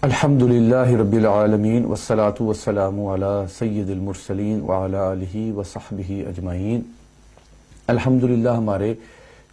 الحمدللہ رب العالمین والصلاة والسلام علی سید المرسلین وعلی آلہ وصحبہ اجمعین۔ الحمدللہ ہمارے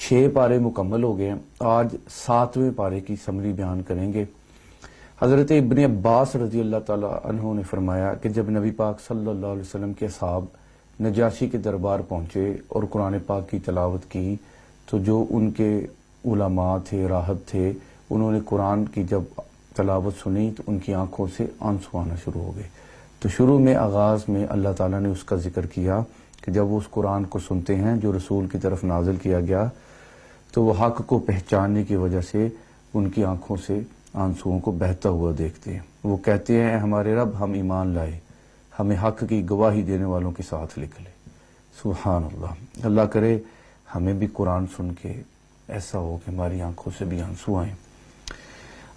6 پارے مکمل ہو گئے ہیں۔ آج 7ویں پارے کی سمری بیان کریں گے۔ حضرت ابن عباس رضی اللہ تعالی عنہ نے فرمایا کہ جب نبی پاک صلی اللہ علیہ وسلم کے اصحاب نجاشی کے دربار پہنچے اور قرآن پاک کی تلاوت کی تو جو ان کے علماء تھے، راہب تھے، انہوں نے قرآن کی جب تلاوت سنی تو ان کی آنکھوں سے آنسو آنا شروع ہو گئے۔ تو شروع میں آغاز میں اللہ تعالیٰ نے اس کا ذکر کیا کہ جب وہ اس قرآن کو سنتے ہیں جو رسول کی طرف نازل کیا گیا تو وہ حق کو پہچاننے کی وجہ سے ان کی آنکھوں سے آنسوؤں کو بہتا ہوا دیکھتے ہیں۔ وہ کہتے ہیں، ہمارے رب، ہم ایمان لائے، ہمیں حق کی گواہی دینے والوں کے ساتھ لکھ لے۔ سبحان اللہ۔ اللہ کرے ہمیں بھی قرآن سن کے ایسا ہو کہ ہماری آنکھوں سے بھی آنسو آئیں۔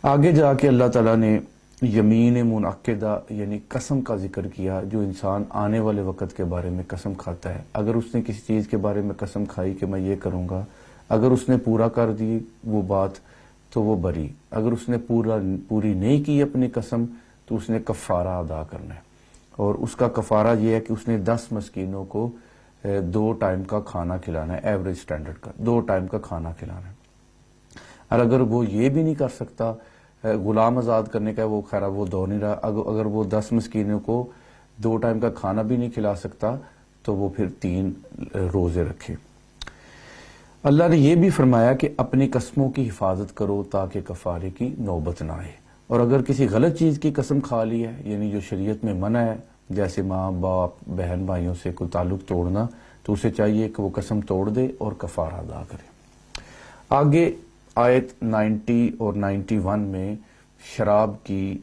آگے جا کے اللہ تعالیٰ نے یمین منعقدہ یعنی قسم کا ذکر کیا، جو انسان آنے والے وقت کے بارے میں قسم کھاتا ہے۔ اگر اس نے کسی چیز کے بارے میں قسم کھائی کہ میں یہ کروں گا، اگر اس نے پورا کر دی وہ بات تو وہ بری، اگر اس نے پوری نہیں کی اپنی قسم تو اس نے کفارہ ادا کرنا ہے، اور اس کا کفارہ یہ ہے کہ اس نے 10 مسکینوں کو 2 ٹائم کا کھانا کھلانا ہے، ایوریج سٹینڈرڈ کا 2 ٹائم کا کھانا کھلانا ہے۔ اور اگر وہ یہ بھی نہیں کر سکتا، غلام آزاد کرنے کا وہ خیر وہ دور نہیں رہا، اگر وہ 10 مسکینوں کو 2 ٹائم کا کھانا بھی نہیں کھلا سکتا تو وہ پھر 3 روزے رکھے۔ اللہ نے یہ بھی فرمایا کہ اپنی قسموں کی حفاظت کرو تاکہ کفارے کی نوبت نہ آئے، اور اگر کسی غلط چیز کی قسم کھا لی ہے یعنی جو شریعت میں منع ہے، جیسے ماں باپ بہن بھائیوں سے کوئی تعلق توڑنا، تو اسے چاہیے کہ وہ قسم توڑ دے اور کفارہ ادا کرے۔ آگے آیت 90 اور 91 میں شراب کی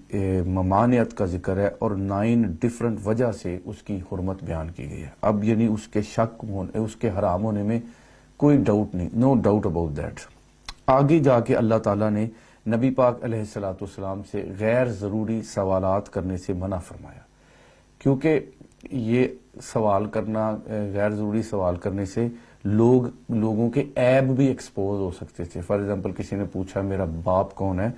ممانعت کا ذکر ہے اور 9 ڈیفرنٹ وجہ سے اس کی حرمت بیان کی گئی ہے۔ اب یعنی اس کے شک ہونے، اس کے حرام ہونے میں کوئی ڈاؤٹ نہیں، نو ڈاؤٹ اباؤٹ دیٹ۔ آگے جا کے اللہ تعالیٰ نے نبی پاک علیہ الصلوۃ والسلام سے غیر ضروری سوالات کرنے سے منع فرمایا، کیونکہ یہ سوال کرنا، غیر ضروری سوال کرنے سے لوگوں کے عیب بھی ایکسپوز ہو سکتے تھے۔ فار ایگزامپل کسی نے پوچھا میرا باپ کون ہے،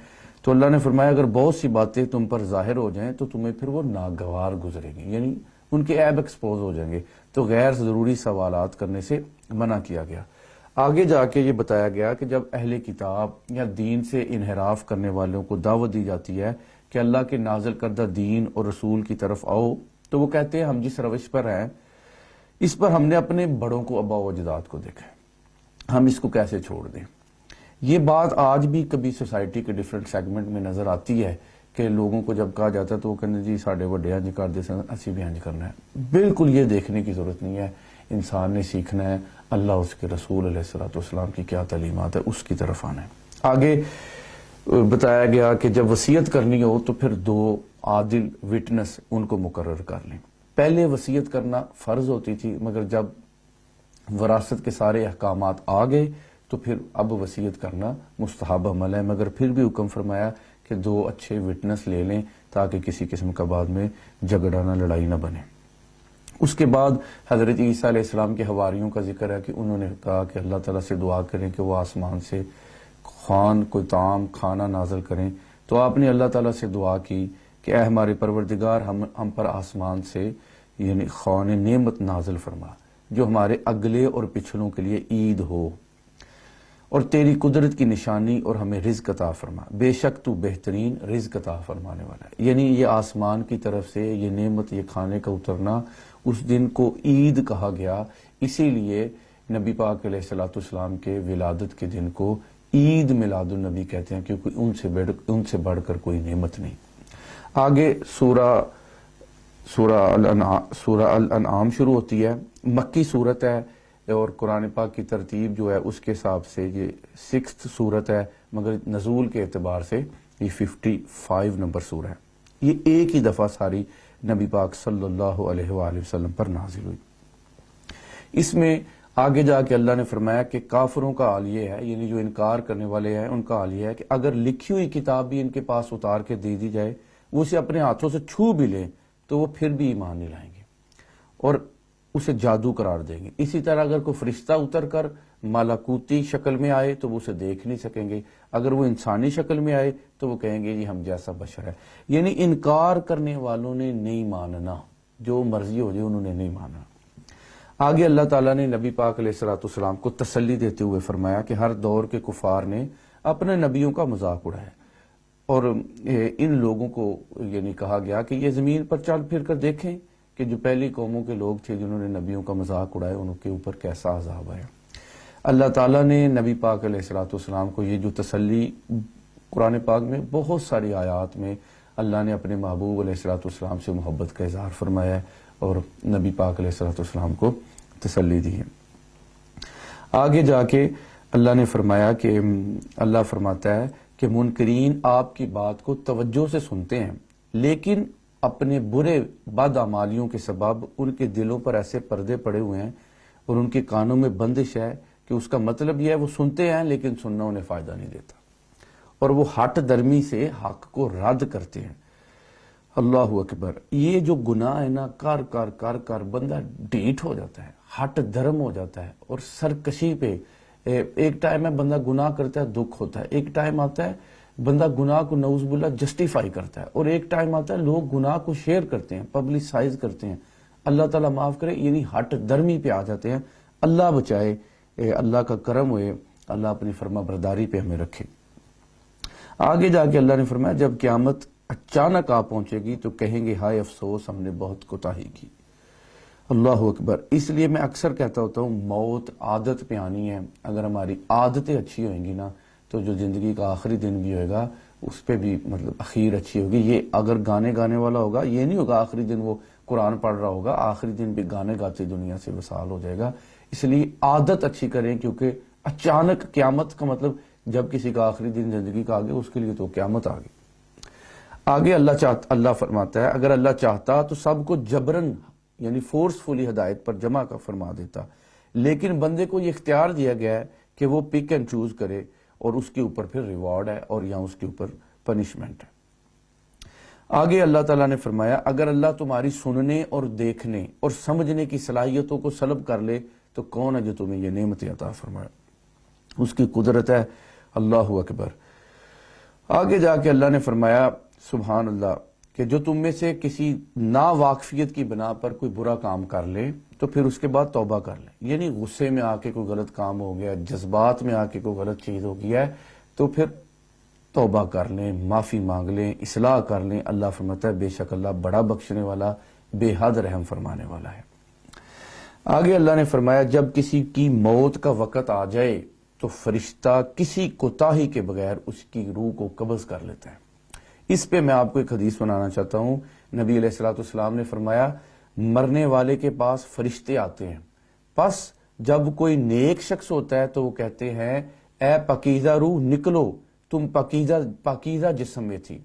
تو اللہ نے فرمایا اگر بہت سی باتیں تم پر ظاہر ہو جائیں تو تمہیں پھر وہ ناگوار گزریں گی، یعنی ان کے عیب ایکسپوز ہو جائیں گے، تو غیر ضروری سوالات کرنے سے منع کیا گیا۔ آگے جا کے یہ بتایا گیا کہ جب اہل کتاب یا دین سے انحراف کرنے والوں کو دعوت دی جاتی ہے کہ اللہ کے نازل کردہ دین اور رسول کی طرف آؤ، تو وہ کہتے ہیں ہم جس روش پر ہیں اس پر ہم نے اپنے بڑوں کو، آباء و اجداد کو دیکھا ہے، ہم اس کو کیسے چھوڑ دیں۔ یہ بات آج بھی کبھی سوسائٹی کے ڈیفرنٹ سیگمنٹ میں نظر آتی ہے کہ لوگوں کو جب کہا جاتا ہے تو وہ کہتے ہیں جی ساڈے وڈے انج کردے سن، اسی بھی انج کرنا ہے۔ بالکل یہ دیکھنے کی ضرورت نہیں ہے، انسان نے سیکھنا ہے اللہ اس کے رسول علیہ الصلوۃ والسلام کی کیا تعلیمات ہے اس کی طرف آنا ہے۔ آگے بتایا گیا کہ جب وصیت کرنی ہو تو پھر 2 عادل وٹنس ان کو مقرر کر لیں۔ پہلے وصیت کرنا فرض ہوتی تھی، مگر جب وراثت کے سارے احکامات آ گئے تو پھر اب وصیت کرنا مستحب عمل ہے، مگر پھر بھی حکم فرمایا کہ 2 اچھے وٹنس لے لیں تاکہ کسی قسم کا بعد میں جھگڑا نہ، لڑائی نہ بنے۔ اس کے بعد حضرت عیسیٰ علیہ السلام کے حواریوں کا ذکر ہے کہ انہوں نے کہا کہ اللہ تعالیٰ سے دعا کریں کہ وہ آسمان سے کوئی طعام کھانا نازل کریں، تو آپ نے اللہ تعالیٰ سے دعا کی کہ اے ہمارے پروردگار ہم پر آسمان سے یعنی خوان نعمت نازل فرما جو ہمارے اگلے اور پچھلوں کے لیے عید ہو، اور تیری قدرت کی نشانی، اور ہمیں رزق عطا فرما، بے شک تو بہترین رزق عطا فرمانے والا ہے۔ یعنی یہ آسمان کی طرف سے یہ نعمت، یہ کھانے کا اترنا، اس دن کو عید کہا گیا، اسی لیے نبی پاک علیہ الصلوۃ والسلام کے ولادت کے دن کو عید میلاد النبی کہتے ہیں، کیونکہ ان سے بڑھ کر کوئی نعمت نہیں۔ آگے سورہ الانعام شروع ہوتی ہے، مکی صورت ہے، اور قرآن پاک کی ترتیب جو ہے اس کے حساب سے یہ 6th صورت ہے، مگر نزول کے اعتبار سے یہ 55 نمبر سورہ ہے۔ یہ ایک ہی دفعہ ساری نبی پاک صلی اللہ علیہ وآلہ وسلم پر نازل ہوئی۔ اس میں آگے جا کے اللہ نے فرمایا کہ کافروں کا حال یہ ہے، یعنی جو انکار کرنے والے ہیں ان کا حال یہ ہے کہ اگر لکھی ہوئی کتاب بھی ان کے پاس اتار کے دے دی جائے، وہ اسے اپنے ہاتھوں سے چھو بھی لیں تو وہ پھر بھی ایمان نہیں لائیں گے اور اسے جادو قرار دیں گے۔ اسی طرح اگر کوئی فرشتہ اتر کر مالاکوتی شکل میں آئے تو وہ اسے دیکھ نہیں سکیں گے، اگر وہ انسانی شکل میں آئے تو وہ کہیں گے جی ہم جیسا بشر ہے. یعنی انکار کرنے والوں نے نہیں ماننا، جو مرضی ہو جائے انہوں نے نہیں ماننا. آگے اللہ تعالیٰ نے نبی پاک علیہ الصلوۃ والسلام کو تسلی دیتے ہوئے فرمایا کہ ہر دور کے کفار نے اپنے نبیوں کا مذاق اڑایا، اور ان لوگوں کو یعنی کہا گیا کہ یہ زمین پر چل پھر کر دیکھیں کہ جو پہلی قوموں کے لوگ تھے جنہوں نے نبیوں کا مذاق اڑایا ان کے اوپر کیسا عذاب آیا. اللہ تعالیٰ نے نبی پاک علیہ الصلوۃ والسلام کو یہ جو تسلی قرآن پاک میں بہت ساری آیات میں اللہ نے اپنے محبوب علیہ الصلوۃ والسلام سے محبت کا اظہار فرمایا ہے اور نبی پاک علیہ الصلوۃ والسلام کو تسلی دی ہے. آگے جا کے اللہ نے فرمایا کہ اللہ فرماتا ہے کہ منکرین آپ کی بات کو توجہ سے سنتے ہیں لیکن اپنے برے بدعمالیوں کے سبب ان کے دلوں پر ایسے پردے پڑے ہوئے ہیں اور ان کے کانوں میں بندش ہے کہ اس کا مطلب یہ ہے وہ سنتے ہیں لیکن سننا انہیں فائدہ نہیں دیتا، اور وہ ہٹ درمی سے حق کو رد کرتے ہیں. اللہ اکبر. یہ جو گناہ ہے نا، کر کر کر کر بندہ ڈیٹ ہو جاتا ہے، ہٹ دھرم ہو جاتا ہے، اور سرکشی پہ ایک ٹائم ہے بندہ گناہ کرتا ہے دکھ ہوتا ہے، ایک ٹائم آتا ہے بندہ گناہ کو نعوذ باللہ جسٹیفائی کرتا ہے، اور ایک ٹائم آتا ہے لوگ گناہ کو شیئر کرتے ہیں، پبلسائز کرتے ہیں. اللہ تعالیٰ معاف کرے، یعنی ہٹ درمی پہ آ جاتے ہیں. اللہ بچائے، اللہ کا کرم ہوئے، اللہ اپنی فرما برداری پہ ہمیں رکھے. آگے جا کے اللہ نے فرمایا جب قیامت اچانک آ پہنچے گی تو کہیں گے ہائے افسوس ہم نے بہت کوتاہی کی. اللہ اکبر. اس لیے میں اکثر کہتا ہوتا ہوں موت عادت پہ آنی ہے. اگر ہماری عادتیں اچھی ہوئیں گی نا تو جو زندگی کا آخری دن بھی ہوئے گا اس پہ بھی مطلب اخیر اچھی ہوگی. یہ اگر گانے والا ہوگا یہ نہیں ہوگا آخری دن وہ قرآن پڑھ رہا ہوگا، آخری دن بھی گانے گاتے دنیا سے وصال ہو جائے گا. اس لیے عادت اچھی کریں، کیونکہ اچانک قیامت کا مطلب جب کسی کا آخری دن زندگی کا آگے اس کے لیے تو قیامت آ گئی. آگے اللہ فرماتا ہے اگر اللہ چاہتا تو سب کو جبرن یعنی فورسفلی ہدایت پر جمع کا فرما دیتا، لیکن بندے کو یہ اختیار دیا گیا ہے کہ وہ پک اینڈ چوز کرے، اور اس کے اوپر پھر ریوارڈ ہے اور یا اس کے اوپر پنشمنٹ ہے. آگے اللہ تعالیٰ نے فرمایا اگر اللہ تمہاری سننے اور دیکھنے اور سمجھنے کی صلاحیتوں کو سلب کر لے تو کون ہے جو تمہیں یہ نعمتیں عطا فرمائے. اس کی قدرت ہے. اللہ اکبر. آگے جا کے اللہ نے فرمایا سبحان اللہ کہ جو تم میں سے کسی ناواقفیت کی بنا پر کوئی برا کام کر لے تو پھر اس کے بعد توبہ کر لے. یعنی غصے میں آ کے کوئی غلط کام ہو گیا، جذبات میں آ کے کوئی غلط چیز ہو گیا ہے تو پھر توبہ کر لیں، معافی مانگ لیں، اصلاح کر لیں. اللہ فرماتا ہے بے شک اللہ بڑا بخشنے والا بے حد رحم فرمانے والا ہے. آگے اللہ نے فرمایا جب کسی کی موت کا وقت آ جائے تو فرشتہ کسی کوتاہی کے بغیر اس کی روح کو قبض کر لیتا ہے. اس پہ میں آپ کو ایک حدیث سنانا چاہتا ہوں. نبی علیہ الصلوۃ والسلام نے فرمایا مرنے والے کے پاس فرشتے آتے ہیں، پس جب کوئی نیک شخص ہوتا ہے تو وہ کہتے ہیں اے پاکیزہ روح نکلو، تم پاکیزہ جسم میں تھی،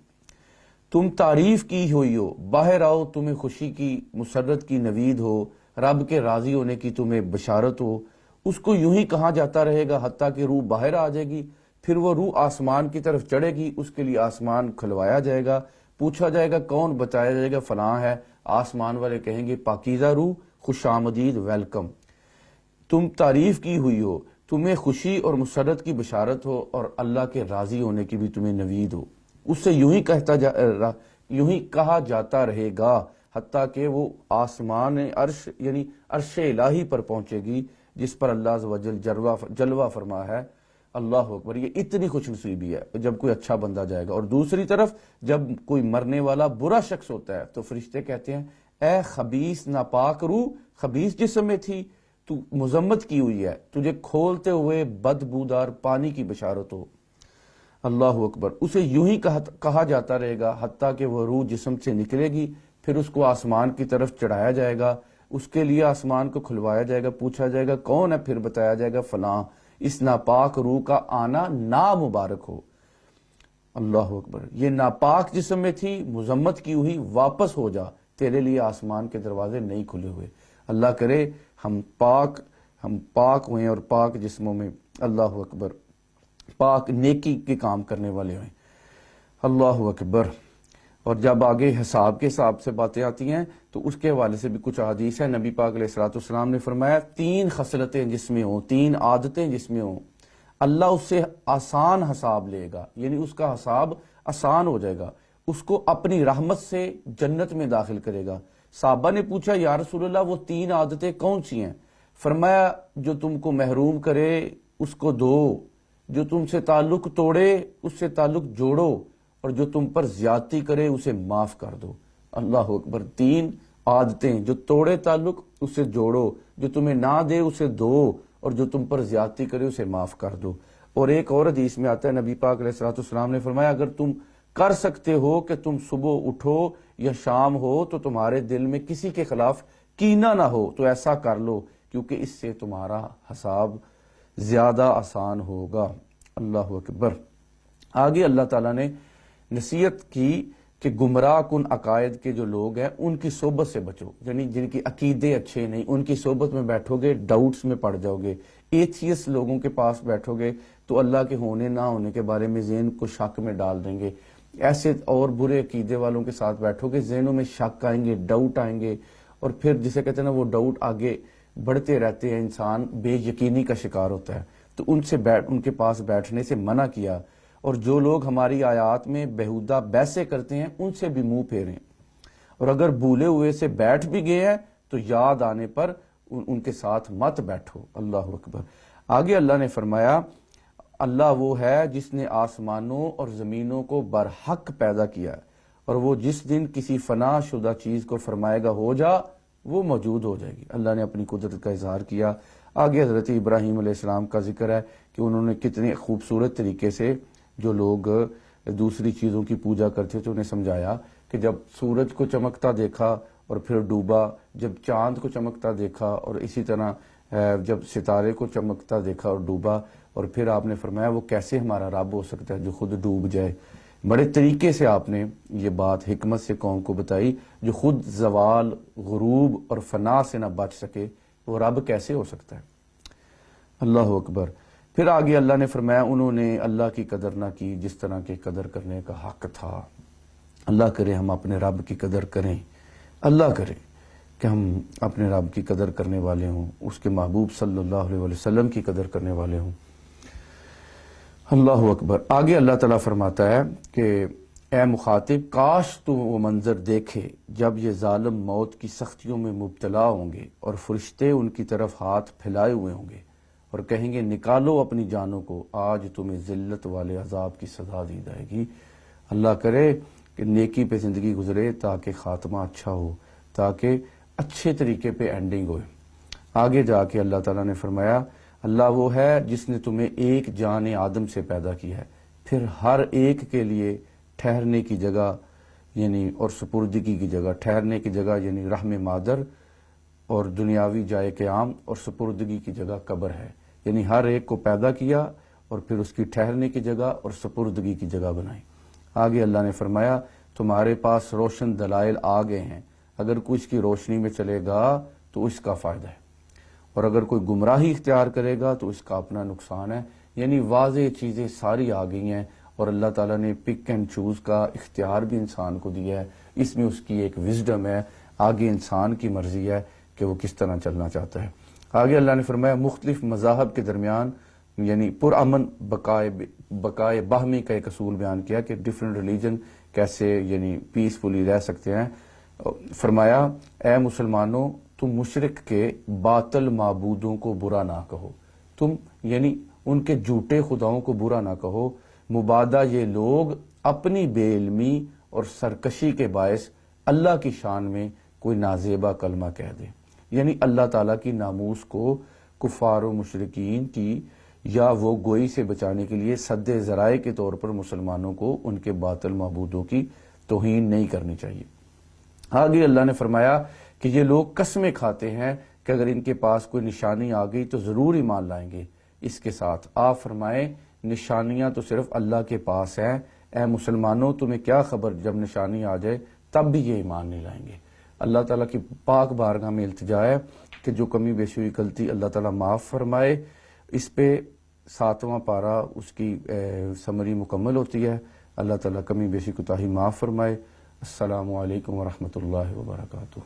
تم تعریف کی ہوئی ہو، باہر آؤ، تمہیں خوشی کی مسرت کی نوید ہو، رب کے راضی ہونے کی تمہیں بشارت ہو. اس کو یوں ہی کہا جاتا رہے گا حتیٰ کہ روح باہر آ جائے گی. پھر وہ روح آسمان کی طرف چڑھے گی، اس کے لیے آسمان کھلوایا جائے گا، پوچھا جائے گا کون، بتایا جائے گا فلاں ہے. آسمان والے کہیں گے پاکیزہ روح خوش آمدید، ویلکم، تم تعریف کی ہوئی ہو، تمہیں خوشی اور مسرت کی بشارت ہو اور اللہ کے راضی ہونے کی بھی تمہیں نوید ہو. اس سے یوں ہی کہا جاتا رہے گا حتیٰ کہ وہ آسمان عرش یعنی عرش الہی پر پہنچے گی جس پر اللہ عز و جل جلوہ فرما ہے. اللہ اکبر. یہ اتنی خوش نصیبی ہے جب کوئی اچھا بندہ جائے گا. اور دوسری طرف جب کوئی مرنے والا برا شخص ہوتا ہے تو فرشتے کہتے ہیں اے خبیث ناپاک روح، خبیث جسم میں تھی، تو مذمت کی ہوئی ہے، تجھے کھولتے ہوئے بدبودار پانی کی بشارت ہو. اللہ اکبر. اسے یوں ہی کہا جاتا رہے گا حتیٰ کہ وہ روح جسم سے نکلے گی. پھر اس کو آسمان کی طرف چڑھایا جائے گا، اس کے لیے آسمان کو کھلوایا جائے گا، پوچھا جائے گا کون ہے، پھر بتایا جائے گا فلاں. اس ناپاک روح کا آنا نامبارک ہو. اللہ اکبر. یہ ناپاک جسم میں تھی، مذمت کی ہوئی، واپس ہو جا، تیرے لیے آسمان کے دروازے نہیں کھلے ہوئے. اللہ کرے ہم پاک ہوئیں اور پاک جسموں میں اللہ اکبر پاک نیکی کے کام کرنے والے ہوئیں. اللہ اکبر. اور جب آگے حساب کے حساب سے باتیں آتی ہیں تو اس کے حوالے سے بھی کچھ احادیث ہے. نبی پاک علیہ الصلوۃ والسلام نے فرمایا 3 خصلتیں جس میں ہوں، 3 عادتیں جس میں ہوں، اللہ اس سے آسان حساب لے گا، یعنی اس کا حساب آسان ہو جائے گا، اس کو اپنی رحمت سے جنت میں داخل کرے گا۔ صحابہ نے پوچھا یا رسول اللہ وہ 3 عادتیں کون سی ہیں؟ فرمایا جو تم کو محروم کرے اس کو دو، جو تم سے تعلق توڑے اس سے تعلق جوڑو، اور جو تم پر زیادتی کرے اسے معاف کر دو۔ اللہ اکبر، 3 عادتیں، جو توڑے تعلق اسے جوڑو، جو تمہیں نہ دے اسے دو، اور جو تم پر زیادتی کرے اسے معاف کر دو۔ اور ایک اور حدیث میں آتا ہے، نبی پاک علیہ الصلوۃ والسلام نے فرمایا اگر تم کر سکتے ہو کہ تم صبح اٹھو یا شام ہو تو تمہارے دل میں کسی کے خلاف کینہ نہ ہو تو ایسا کر لو، کیونکہ اس سے تمہارا حساب زیادہ آسان ہوگا۔ اللہ اکبر۔ آگے اللہ تعالیٰ نے نصیحت کی کہ گمراہ کن عقائد کے جو لوگ ہیں ان کی صحبت سے بچو، یعنی جن کی عقیدے اچھے نہیں، ان کی صحبت میں بیٹھو گے ڈاؤٹس میں پڑ جاؤ گے۔ ایتھیس لوگوں کے پاس بیٹھو گے تو اللہ کے ہونے نہ ہونے کے بارے میں ذہن کو شک میں ڈال دیں گے۔ ایسے اور برے عقیدے والوں کے ساتھ بیٹھو گے، ذہنوں میں شک آئیں گے، ڈاؤٹ آئیں گے، اور پھر جسے کہتے ہیں نا وہ ڈاؤٹ آگے بڑھتے رہتے ہیں، انسان بے یقینی کا شکار ہوتا ہے۔ تو ان کے پاس بیٹھنے سے منع کیا، اور جو لوگ ہماری آیات میں بیہودہ بحثیں کرتے ہیں ان سے بھی منہ پھیریں، اور اگر بھولے ہوئے سے بیٹھ بھی گئے ہیں تو یاد آنے پر ان کے ساتھ مت بیٹھو۔ اللہ اکبر۔ آگے اللہ نے فرمایا اللہ وہ ہے جس نے آسمانوں اور زمینوں کو برحق پیدا کیا ہے، اور وہ جس دن کسی فنا شدہ چیز کو فرمائے گا ہو جا، وہ موجود ہو جائے گی۔ اللہ نے اپنی قدرت کا اظہار کیا۔ آگے حضرت ابراہیم علیہ السلام کا ذکر ہے کہ انہوں نے کتنے خوبصورت طریقے سے جو لوگ دوسری چیزوں کی پوجا کرتے تھے انہیں سمجھایا کہ جب سورج کو چمکتا دیکھا اور پھر ڈوبا، جب چاند کو چمکتا دیکھا اور اسی طرح جب ستارے کو چمکتا دیکھا اور ڈوبا، اور پھر آپ نے فرمایا وہ کیسے ہمارا رب ہو سکتا ہے جو خود ڈوب جائے۔ بڑے طریقے سے آپ نے یہ بات حکمت سے قوم کو بتائی، جو خود زوال، غروب اور فنا سے نہ بچ سکے وہ رب کیسے ہو سکتا ہے۔ اللہ اکبر۔ پھر آگے اللہ نے فرمایا انہوں نے اللہ کی قدر نہ کی جس طرح کی قدر کرنے کا حق تھا۔ اللہ کرے ہم اپنے رب کی قدر کریں، اللہ کرے کہ ہم اپنے رب کی قدر کرنے والے ہوں، اس کے محبوب صلی اللہ علیہ وسلم کی قدر کرنے والے ہوں۔ اللہ اکبر۔ آگے اللہ تعالیٰ فرماتا ہے کہ اے مخاطب کاش تو وہ منظر دیکھے جب یہ ظالم موت کی سختیوں میں مبتلا ہوں گے اور فرشتے ان کی طرف ہاتھ پھیلائے ہوئے ہوں گے اور کہیں گے نکالو اپنی جانوں کو، آج تمہیں ذلت والے عذاب کی سزا دی جائے گی۔ اللہ کرے کہ نیکی پہ زندگی گزرے تاکہ خاتمہ اچھا ہو، تاکہ اچھے طریقے پہ اینڈنگ ہوئے۔ آگے جا کے اللہ تعالیٰ نے فرمایا اللہ وہ ہے جس نے تمہیں ایک جان آدم سے پیدا کیا ہے، پھر ہر ایک کے لیے ٹھہرنے کی جگہ یعنی اور سپردگی کی جگہ، ٹھہرنے کی جگہ یعنی رحم مادر اور دنیاوی جائے قیام، اور سپردگی کی جگہ قبر ہے، یعنی ہر ایک کو پیدا کیا اور پھر اس کی ٹھہرنے کی جگہ اور سپردگی کی جگہ بنائی۔ آگے اللہ نے فرمایا تمہارے پاس روشن دلائل آ گئے ہیں، اگر کوئی اس کی روشنی میں چلے گا تو اس کا فائدہ ہے، اور اگر کوئی گمراہی اختیار کرے گا تو اس کا اپنا نقصان ہے۔ یعنی واضح چیزیں ساری آ گئی ہیں، اور اللہ تعالیٰ نے پک اینڈ چوز کا اختیار بھی انسان کو دیا ہے، اس میں اس کی ایک وزڈم ہے، آگے انسان کی مرضی ہے کہ وہ کس طرح چلنا چاہتا ہے۔ آگے اللہ نے فرمایا مختلف مذاہب کے درمیان یعنی پرامن بقائے باہمی کا ایک اصول بیان کیا کہ ڈفرینٹ ریلیجن کیسے یعنی پیسفلی رہ سکتے ہیں۔ فرمایا اے مسلمانوں تم مشرک کے باطل معبودوں کو برا نہ کہو، تم یعنی ان کے جھوٹے خداؤں کو برا نہ کہو، مبادہ یہ لوگ اپنی بے علمی اور سرکشی کے باعث اللہ کی شان میں کوئی نازیبا کلمہ کہہ دے، یعنی اللہ تعالیٰ کی ناموس کو کفار و مشرکین کی یا وہ گوئی سے بچانے کے لیے سد ذرائع کے طور پر مسلمانوں کو ان کے باطل معبودوں کی توہین نہیں کرنی چاہیے۔ آگے اللہ نے فرمایا کہ یہ لوگ قسمیں کھاتے ہیں کہ اگر ان کے پاس کوئی نشانی آ گئی تو ضرور ایمان لائیں گے۔ اس کے ساتھ آپ فرمائیں نشانیاں تو صرف اللہ کے پاس ہیں، اے مسلمانوں تمہیں کیا خبر جب نشانی آ جائے تب بھی یہ ایمان نہیں لائیں گے۔ اللہ تعالیٰ کی پاک بارگاہ میں التجا ہے کہ جو کمی بیشی ہوئی غلطی اللہ تعالیٰ معاف فرمائے۔ اس پہ 7واں پارہ اس کی سمری مکمل ہوتی ہے۔ اللہ تعالیٰ کمی بیشی کوتاہی معاف فرمائے۔ السلام علیکم ورحمۃ اللہ وبرکاتہ۔